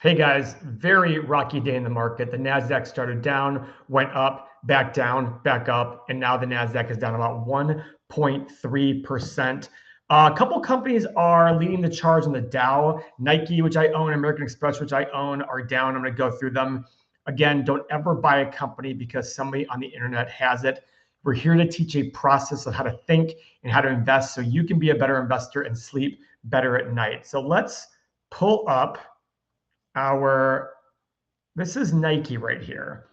Hey guys, very rocky day in the market. The NASDAQ started down, went up, back down, back up, and now the NASDAQ is down about 1.3%. A couple companies are leading the charge on the Dow. Nike, which I own, American Express, which I own, are down. I'm going to go through them. Again, don't ever buy a company because somebody on the internet has it. We're here to teach a process of how to think and how to invest so you can be a better investor and sleep better at night. So let's pull up this is Nike right here.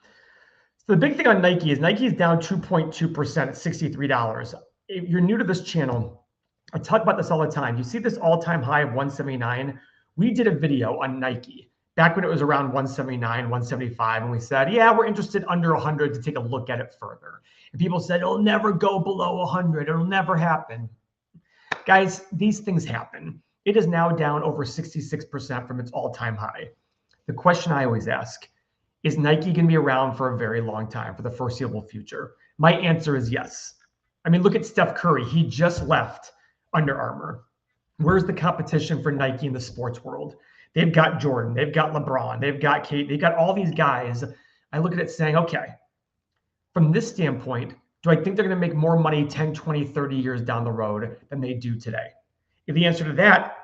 So the big thing on Nike is down 2.2% at $63. If you're new to this channel, I talk about this all the time. You see this all-time high of 179. We did a video on Nike back when it was around 179, 175, and we said, yeah, we're interested under 100 to take a look at it further. And people said, it'll never go below 100. It'll never happen. Guys, these things happen. It is now down over 66% from its all-time high. The question I always ask, is Nike going to be around for a very long time, for the foreseeable future? My answer is yes. I mean, look at Steph Curry. He just left Under Armour. Where's the competition for Nike in the sports world? They've got Jordan. They've got LeBron. They've got Kate. They've got all these guys. I look at it saying, okay, from this standpoint, do I think they're going to make more money 10, 20, 30 years down the road than they do today? If the answer to that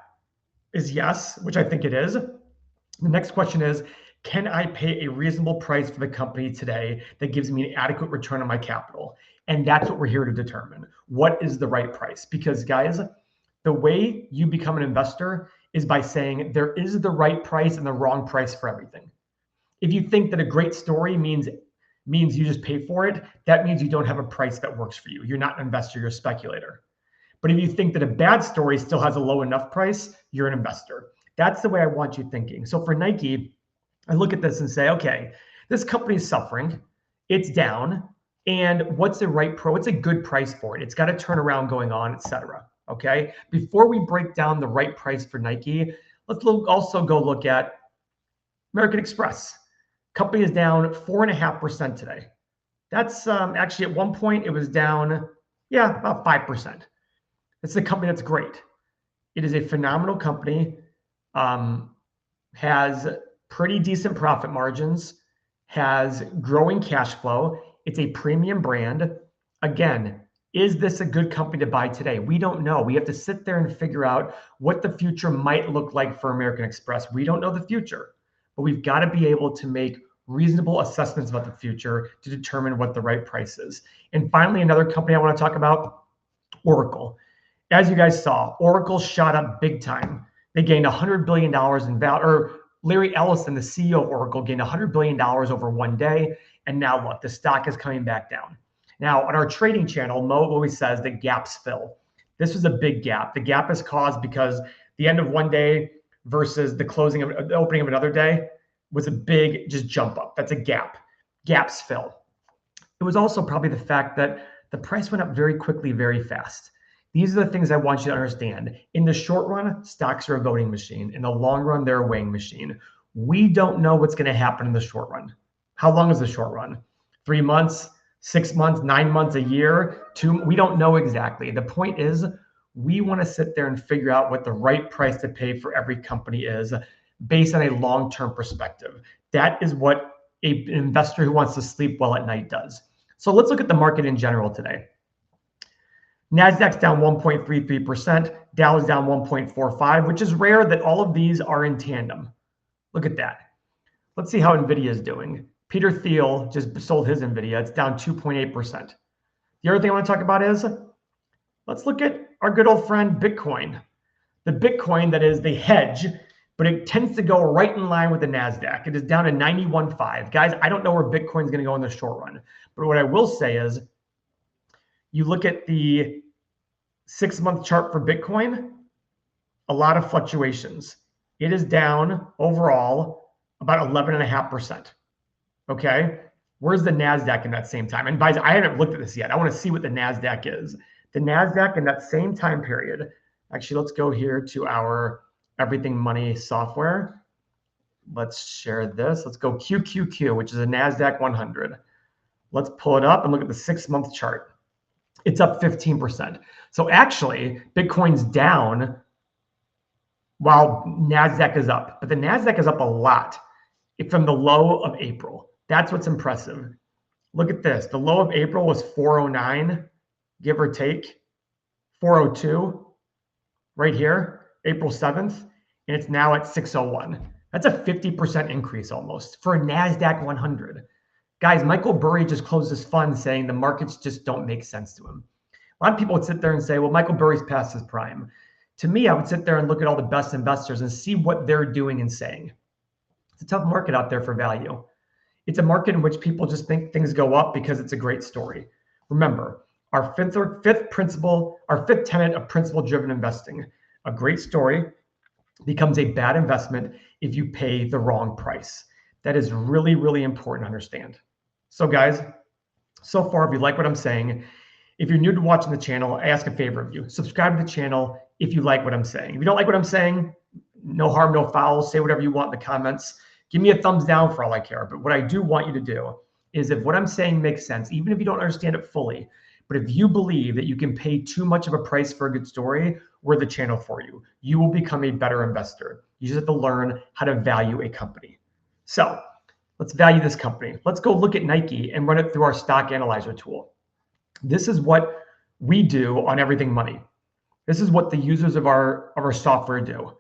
is yes, which I think it is, the next question is, can I pay a reasonable price for the company today that gives me an adequate return on my capital? And that's what we're here to determine. What is the right price? Because guys, the way you become an investor is by saying there is the right price and the wrong price for everything. If you think that a great story means you just pay for it, that means you don't have a price that works for you. You're not an investor, you're a speculator. But if you think that a bad story still has a low enough price, you're an investor. That's the way I want you thinking. So for Nike, I look at this and say, okay, this company is suffering, it's down, and what's a good price for it? It's got a turnaround going on, et cetera. Okay. Before we break down the right price for Nike, let's also go look at American Express. Company is down 4.5% today. That's actually at one point it was down, about 5%. It's a company that's great. It is a phenomenal company, has pretty decent profit margins, has growing cash flow. It's a premium brand. Again, is this a good company to buy today? We don't know. We have to sit there and figure out what the future might look like for American Express. We don't know the future, but we've got to be able to make reasonable assessments about the future to determine what the right price is. And finally, another company I want to talk about, Oracle. As you guys saw, Oracle shot up big time. They gained $100 billion in value, or Larry Ellison, the CEO of Oracle, gained $100 billion over one day. And now look, the stock is coming back down. Now, on our trading channel, Mo always says that gaps fill. This was a big gap. The gap is caused because the end of one day versus the opening of another day was a big just jump up. That's a gap. Gaps fill. It was also probably the fact that the price went up very quickly, very fast. These are the things I want you to understand. In the short run, stocks are a voting machine. In the long run, they're a weighing machine. We don't know what's going to happen in the short run. How long is the short run? 3 months, 6 months, 9 months, a year, 2? We don't know exactly. The point is, we want to sit there and figure out what the right price to pay for every company is based on a long-term perspective. That is what an investor who wants to sleep well at night does. So let's look at the market in general today. NASDAQ's down 1.33%, Dow is down 1.45%, which is rare that all of these are in tandem. Look at that. Let's see how NVIDIA is doing. Peter Thiel just sold his NVIDIA. It's down 2.8%. The other thing I want to talk about is, let's look at our good old friend Bitcoin. The Bitcoin that is the hedge, but it tends to go right in line with the NASDAQ. It is down to 91.5. Guys, I don't know where Bitcoin's going to go in the short run. But what I will say is, you look at the 6-month chart for Bitcoin, a lot of fluctuations. It is down overall about 11.5%. Okay, where's the NASDAQ in that same time? And guys, I haven't looked at this yet. I want to see what the NASDAQ is. The NASDAQ in that same time period, actually, let's go here to our Everything Money software. Let's share this. Let's go QQQ, which is a NASDAQ 100. Let's pull it up and look at the 6-month chart. It's up 15%. So actually, Bitcoin's down while NASDAQ is up. But the NASDAQ is up a lot from the low of April. That's what's impressive. Look at this. The low of April was 409, give or take, 402 right here, April 7th, and it's now at 601. That's a 50% increase almost for a NASDAQ 100. Guys, Michael Burry just closed his fund saying the markets just don't make sense to him. A lot of people would sit there and say, well, Michael Burry's past his prime. To me, I would sit there and look at all the best investors and see what they're doing and saying. It's a tough market out there for value. It's a market in which people just think things go up because it's a great story. Remember, our fifth tenet of principle-driven investing, a great story becomes a bad investment if you pay the wrong price. That is really, really important to understand. So guys, so far, if you like what I'm saying, if you're new to watching the channel, I ask a favor of you. Subscribe to the channel if you like what I'm saying. If you don't like what I'm saying, no harm, no foul. Say whatever you want in the comments. Give me a thumbs down for all I care. But what I do want you to do is if what I'm saying makes sense, even if you don't understand it fully, but if you believe that you can pay too much of a price for a good story, we're the channel for you. You will become a better investor. You just have to learn how to value a company. So let's value this company. Let's go look at Nike and run it through our stock analyzer tool. This is what we do on Everything Money. This is what the users of our software do.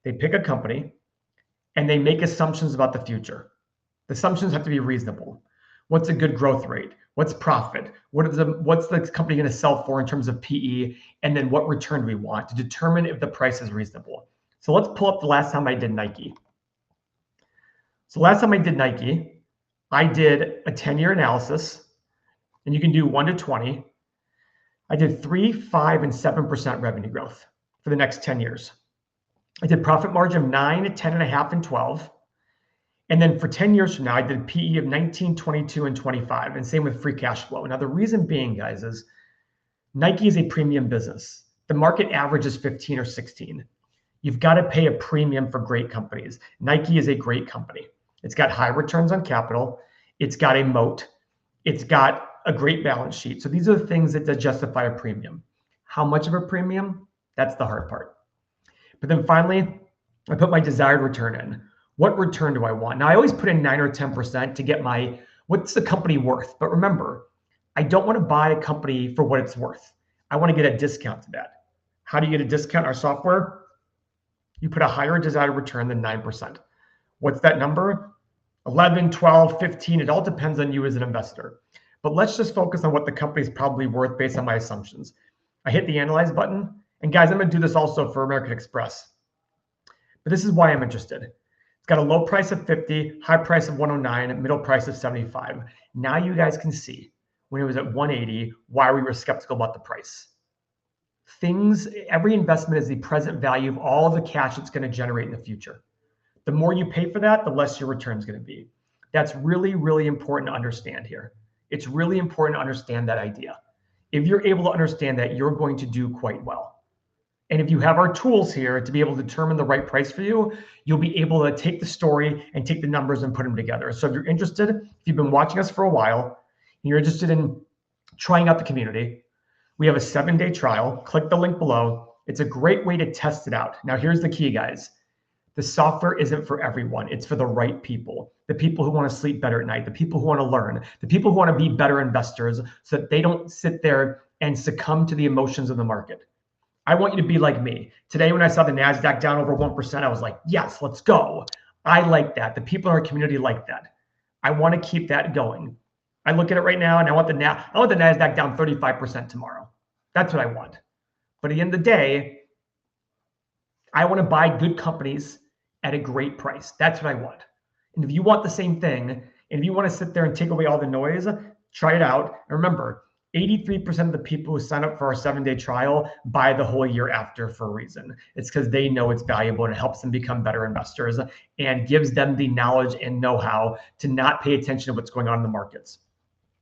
They pick a company and they make assumptions about the future. The assumptions have to be reasonable. What's a good growth rate? What's profit? What's the company going to sell for in terms of PE? And then what return do we want to determine if the price is reasonable? So let's pull up the last time I did Nike. So last time I did Nike, I did a 10-year analysis, and you can do 1 to 20. I did 3, 5, and 7% revenue growth for the next 10 years. I did profit margin of 9, 10.5, and 12. And then for 10 years from now, I did PE of 19, 22, and 25, and same with free cash flow. Now, the reason being, guys, is Nike is a premium business. The market average is 15 or 16. You've got to pay a premium for great companies. Nike is a great company. It's got high returns on capital. It's got a moat. It's got a great balance sheet. So these are the things that justify a premium. How much of a premium? That's the hard part. But then finally, I put my desired return in. What return do I want? Now, I always put in 9 or 10% to get what's the company worth? But remember, I don't want to buy a company for what it's worth. I want to get a discount to that. How do you get a discount in our software? You put a higher desired return than 9%. What's that number? 11, 12, 15. It all depends on you as an investor. But let's just focus on what the company is probably worth based on my assumptions. I hit the analyze button. And guys, I'm going to do this also for American Express. But this is why I'm interested. It's got a low price of 50, high price of 109, middle price of 75. Now you guys can see when it was at 180, why we were skeptical about the price. Every investment is the present value of all the cash it's going to generate in the future. The more you pay for that, the less your return is going to be. That's really, really important to understand here. It's really important to understand that idea. If you're able to understand that, you're going to do quite well. And if you have our tools here to be able to determine the right price for you, you'll be able to take the story and take the numbers and put them together. So if you're interested, if you've been watching us for a while, and you're interested in trying out the community, we have a 7-day trial. Click the link below. It's a great way to test it out. Now, here's the key, guys. The software isn't for everyone. It's for the right people, the people who want to sleep better at night, the people who want to learn, the people who want to be better investors so that they don't sit there and succumb to the emotions of the market. I want you to be like me. Today, when I saw the NASDAQ down over 1%, I was like, yes, let's go. I like that. The people in our community like that. I want to keep that going. I look at it right now and I want the NASDAQ down 35% tomorrow. That's what I want. But at the end of the day, I want to buy good companies at a great price. That's what I want. And if you want the same thing, and if you want to sit there and take away all the noise, try it out. And remember, 83% of the people who sign up for our 7-day trial buy the whole year after for a reason. It's because they know it's valuable and it helps them become better investors and gives them the knowledge and know-how to not pay attention to what's going on in the markets.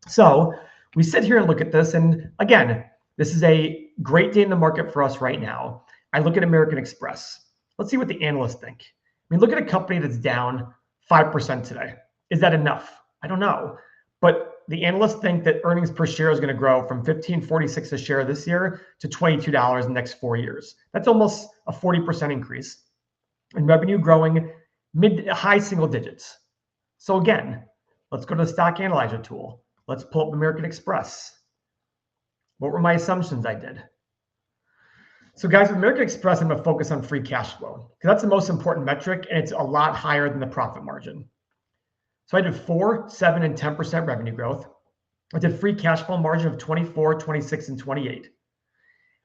So we sit here and look at this. And again, this is a great day in the market for us right now. I look at American Express. Let's see what the analysts think. I mean, look at a company that's down 5% today. Is that enough? I don't know. But the analysts think that earnings per share is going to grow from $15.46 a share this year to $22 in the next 4 years. That's almost a 40% increase. and revenue growing mid high single digits. So again, let's go to the stock analyzer tool. Let's pull up American Express. What were my assumptions I did? So guys, with American Express, I'm going to focus on free cash flow because that's the most important metric, and it's a lot higher than the profit margin. So I did 4, 7, and 10% revenue growth. I did free cash flow margin of 24, 26, and 28.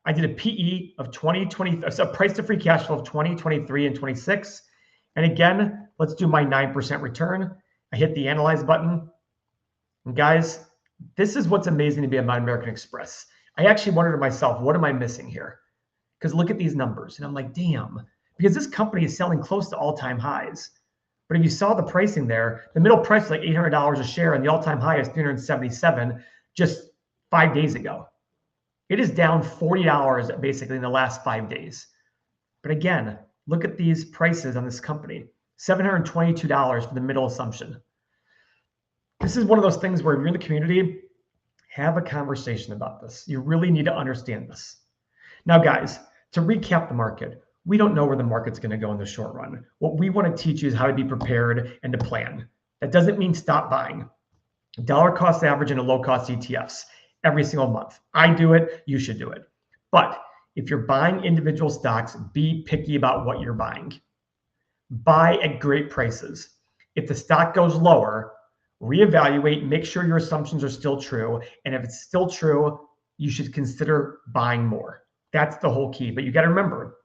I did a PE of 20, so price to free cash flow of 20, 23, and 26. And again, let's do my 9% return. I hit the analyze button. And guys, this is what's amazing to be about American Express. I actually wondered to myself, what am I missing here? Because look at these numbers. And I'm like, damn, because this company is selling close to all-time highs. But if you saw the pricing there, the middle price is like $800 a share and the all-time high is $377 just 5 days ago. It is down $40 basically in the last 5 days. But again, look at these prices on this company. $722 for the middle assumption. This is one of those things where if you're in the community, have a conversation about this. You really need to understand this. Now, guys, to recap the market, we don't know where the market's going to go in the short run. What we want to teach you is how to be prepared and to plan. That doesn't mean stop buying. Dollar cost average into low cost ETFs every single month. I do it. You should do it. But if you're buying individual stocks, be picky about what you're buying. Buy at great prices. If the stock goes lower, reevaluate, make sure your assumptions are still true. And if it's still true, you should consider buying more. That's the whole key. But you got to remember,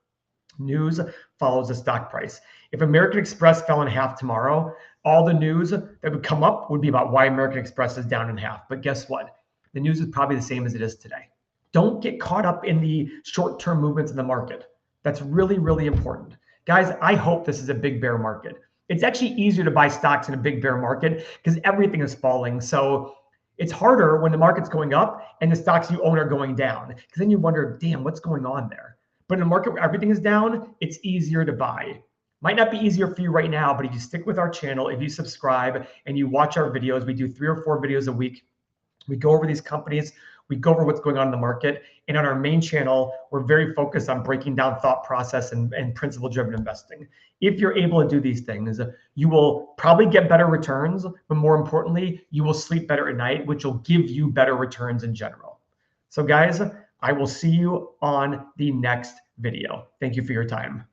news follows the stock price. If American Express fell in half tomorrow, all the news that would come up would be about why American Express is down in half. But guess what? The news is probably the same as it is today. Don't get caught up in the short-term movements in the market. That's really, really important. Guys, I hope this is a big bear market. It's actually easier to buy stocks in a big bear market because everything is falling. So it's harder when the market's going up and the stocks you own are going down, because then you wonder, damn, what's going on there? But in a market where everything is down, it's easier to buy. Might not be easier for you right now, but if you stick with our channel, if you subscribe and you watch our videos, we do 3 or 4 videos a week. We go over these companies, we go over what's going on in the market. And on our main channel, we're very focused on breaking down thought process and principle-driven investing. If you're able to do these things, you will probably get better returns, but more importantly, you will sleep better at night, which will give you better returns in general. So guys, I will see you on the next video. Thank you for your time.